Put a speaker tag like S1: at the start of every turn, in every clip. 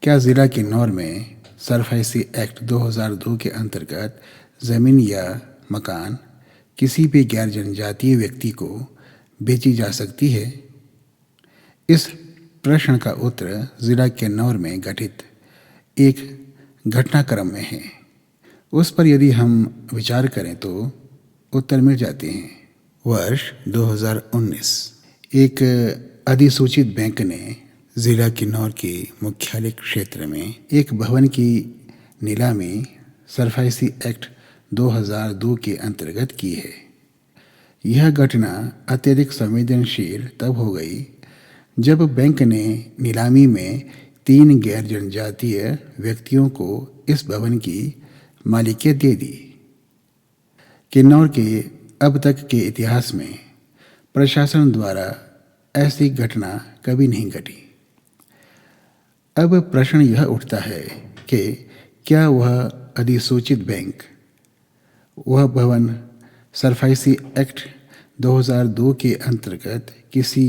S1: क्या ज़िला किन्नौर में सरफासी एक्ट 2002 के अंतर्गत ज़मीन या मकान किसी भी गैर जनजातीय व्यक्ति को बेची जा सकती है? इस प्रश्न का उत्तर ज़िला किन्नौर में घटित एक घटनाक्रम में है। उस पर यदि हम विचार करें तो उत्तर मिल जाते हैं। वर्ष 2019 एक अधिसूचित बैंक ने ज़िला किन्नौर के मुख्यालय क्षेत्र में एक भवन की नीलामी सरफासी एक्ट 2002 के अंतर्गत की है। यह घटना अत्यधिक संवेदनशील तब हो गई जब बैंक ने नीलामी में 3 गैर जनजातीय व्यक्तियों को इस भवन की मालिकियत दे दी। किन्नौर के अब तक के इतिहास में प्रशासन द्वारा ऐसी घटना कभी नहीं घटी। अब प्रश्न यह उठता है कि क्या वह अधिसूचित बैंक वह भवन सरफासी एक्ट 2002 के अंतर्गत किसी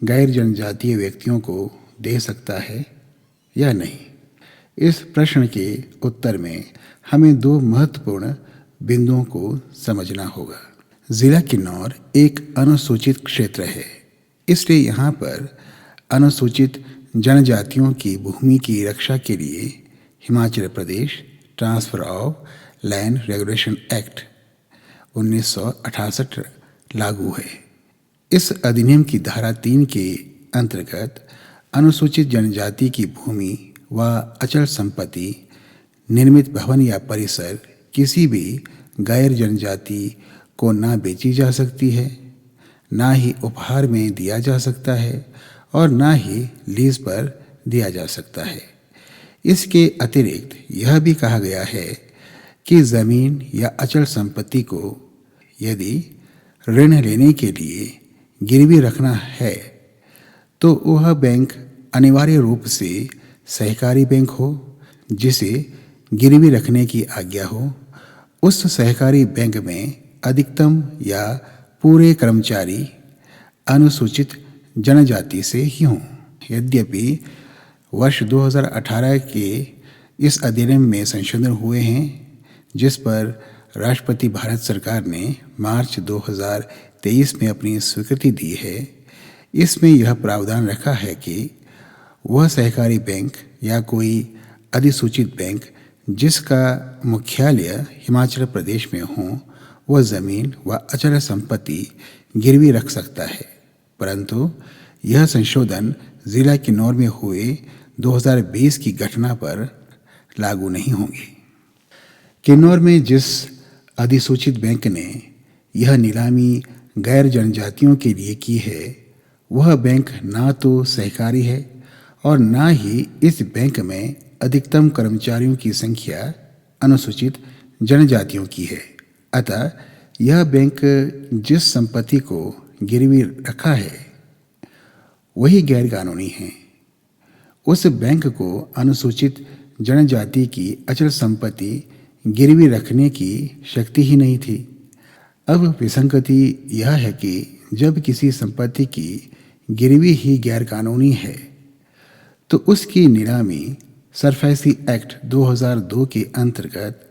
S1: गैर जनजातीय व्यक्तियों को दे सकता है या नहीं? इस प्रश्न के उत्तर में हमें 2 महत्वपूर्ण बिंदुओं को समझना होगा। ज़िला किन्नौर एक अनुसूचित क्षेत्र है, इसलिए यहाँ पर अनुसूचित जनजातियों की भूमि की रक्षा के लिए Himachal Pradesh transfer of land regulation act 1968 लागू है। इस अधिनियम की धारा 3 के अंतर्गत अनुसूचित जनजाति की भूमि व अचल संपत्ति, निर्मित भवन या परिसर किसी भी गैर जनजाति को ना बेची जा सकती है, ना ही उपहार में दिया जा सकता है और ना ही लीज पर दिया जा सकता है। इसके अतिरिक्त यह भी कहा गया है कि ज़मीन या अचल संपत्ति को यदि ऋण लेने के लिए गिरवी रखना है तो वह बैंक अनिवार्य रूप से सहकारी बैंक हो जिसे गिरवी रखने की आज्ञा हो। उस सहकारी बैंक में अधिकतम या पूरे कर्मचारी अनुसूचित जनजाति से ही हों। यद्यपि वर्ष 2018 के इस अधिनियम में संशोधन हुए हैं, जिस पर राष्ट्रपति भारत सरकार ने मार्च 2023 में अपनी स्वीकृति दी है। इसमें यह प्रावधान रखा है कि वह सहकारी बैंक या कोई अधिसूचित बैंक जिसका मुख्यालय हिमाचल प्रदेश में हो, वह ज़मीन व अचल संपत्ति गिरवी रख सकता है, परंतु यह संशोधन ज़िला किन्नौर में हुए 2020 की घटना पर लागू नहीं होंगे। किन्नौर में जिस अधिसूचित बैंक ने यह नीलामी गैर जनजातियों के लिए की है, वह बैंक ना तो सहकारी है और ना ही इस बैंक में अधिकतम कर्मचारियों की संख्या अनुसूचित जनजातियों की है। अतः यह बैंक जिस संपत्ति को गिरवी रखा है वही गैर कानूनी है। उस बैंक को अनुसूचित जनजाति की अचल संपत्ति गिरवी रखने की शक्ति ही नहीं थी। अब विसंगति यह है कि जब किसी संपत्ति की गिरवी ही गैर कानूनी है तो उसकी नीलामी सरफासी एक्ट 2002 के अंतर्गत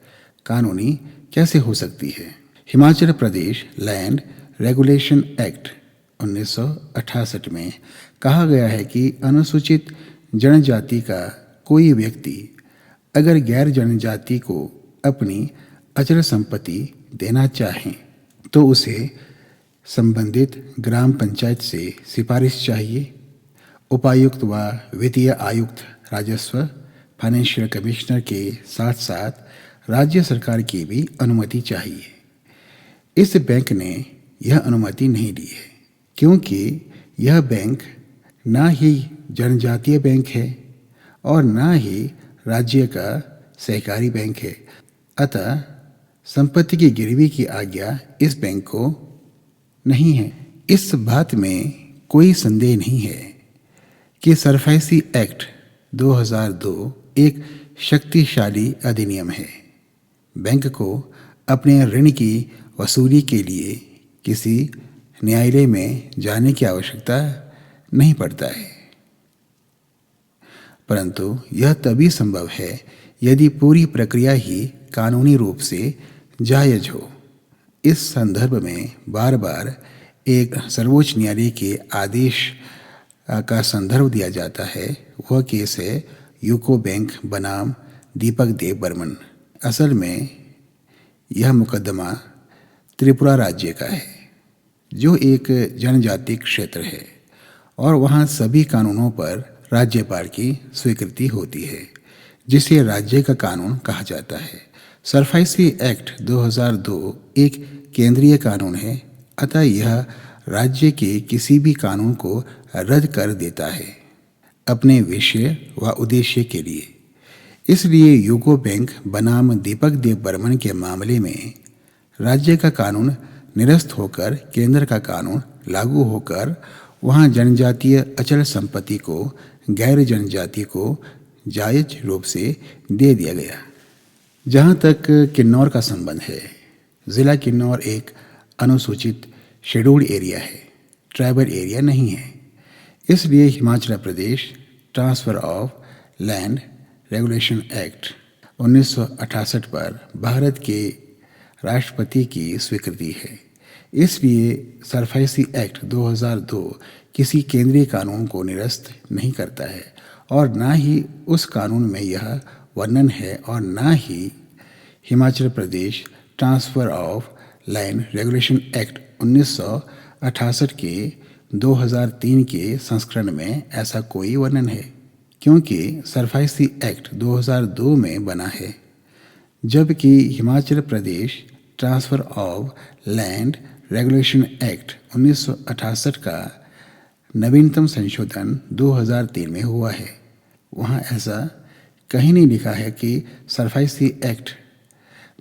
S1: कानूनी कैसे हो सकती है? Himachal Pradesh land regulation act 1968 में कहा गया है कि अनुसूचित जनजाति का कोई व्यक्ति अगर गैर जनजाति को अपनी अचल संपत्ति देना चाहे तो उसे संबंधित ग्राम पंचायत से सिफारिश चाहिए। उपायुक्त व वित्तीय आयुक्त राजस्व फाइनेंशियल कमिश्नर के साथ साथ राज्य सरकार की भी अनुमति चाहिए। इस बैंक ने यह अनुमति नहीं दी है क्योंकि यह बैंक ना ही जनजातीय बैंक है और ना ही राज्य का सहकारी बैंक है। अतः संपत्ति की गिरवी की आज्ञा इस बैंक को नहीं है। इस बात में कोई संदेह नहीं है कि सरफासी एक्ट 2002 एक शक्तिशाली अधिनियम है। बैंक को अपने ऋण की वसूली के लिए किसी न्यायालय में जाने की आवश्यकता नहीं पड़ता है। परंतु यह तभी संभव है यदि पूरी प्रक्रिया ही कानूनी रूप से जायज हो। इस संदर्भ में बार बार एक सर्वोच्च न्यायालय के आदेश का संदर्भ दिया जाता है। वह केस है यूको बैंक बनाम दीपक देव बर्मन। असल में यह मुकदमा त्रिपुरा राज्य का है, जो एक जनजातीय क्षेत्र है और वहाँ सभी कानूनों पर राज्यपाल की स्वीकृति होती है, जिसे राज्य का कानून कहा जाता है। सरफाइसी एक्ट 2002 एक केंद्रीय कानून है, अतः यह राज्य के किसी भी कानून को रद्द कर देता है अपने विषय व उद्देश्य के लिए। इसलिए यूको बैंक बनाम दीपक देव बर्मन के मामले में राज्य का कानून निरस्त होकर केंद्र का कानून लागू होकर वहाँ जनजातीय अचल संपत्ति को गैर जनजाति को जायज रूप से दे दिया गया। जहाँ तक किन्नौर का संबंध है, ज़िला किन्नौर एक अनुसूचित शेड्यूल्ड एरिया है, ट्राइबल एरिया नहीं है। इसलिए Himachal Pradesh transfer of land regulation act 1968 पर भारत के राष्ट्रपति की स्वीकृति है। इसलिए सरफाइसी एक्ट 2002 किसी केंद्रीय कानून को निरस्त नहीं करता है और ना ही उस कानून में यह वर्णन है और ना ही Himachal Pradesh transfer of land regulation act 1968 के 2003 के संस्करण में ऐसा कोई वर्णन है, क्योंकि सरफाइसी एक्ट 2002 में बना है, जबकि Himachal Pradesh transfer of land regulation act 1968 का नवीनतम संशोधन 2003 में हुआ है। वहाँ ऐसा कहीं नहीं लिखा है कि सरफाइसी एक्ट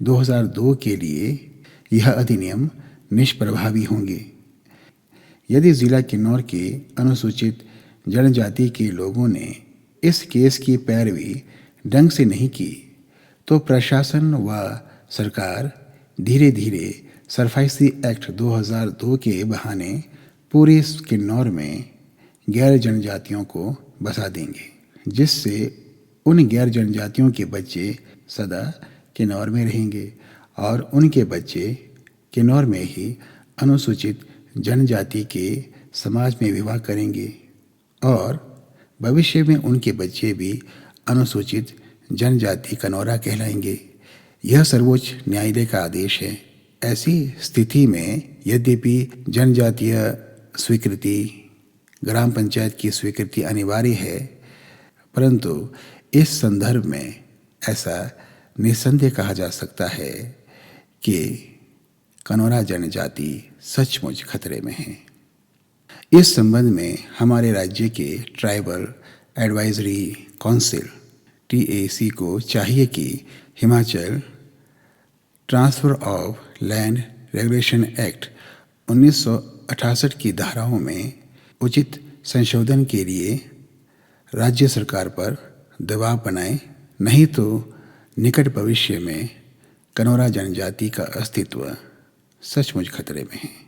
S1: 2002 के लिए यह अधिनियम निष्प्रभावी होंगे। यदि ज़िला किन्नौर के अनुसूचित जनजाति के लोगों ने इस केस की पैरवी ढंग से नहीं की, तो प्रशासन व सरकार धीरे धीरे सरफाइसी एक्ट 2002 के बहाने पूरे किन्नौर में गैर जनजातियों को बसा देंगे, जिससे उन गैर जनजातियों के बच्चे सदा किन्नौर में रहेंगे और उनके बच्चे किन्नौर में ही अनुसूचित जनजाति के समाज में विवाह करेंगे और भविष्य में उनके बच्चे भी अनुसूचित जनजाति कनौरा कहलाएंगे। यह सर्वोच्च न्यायालय का आदेश है। ऐसी स्थिति में यद्यपि जनजातीय स्वीकृति, ग्राम पंचायत की स्वीकृति अनिवार्य है, परंतु इस संदर्भ में ऐसा निस्संदेह कहा जा सकता है कि कनौरा जनजाति सचमुच खतरे में है। इस संबंध में हमारे राज्य के ट्राइबल एडवाइजरी काउंसिल TAC को चाहिए कि Himachal transfer of land regulation act 1968 की धाराओं में उचित संशोधन के लिए राज्य सरकार पर दबाव बनाए, नहीं तो निकट भविष्य में कनौरा जनजाति का अस्तित्व सचमुच खतरे में है।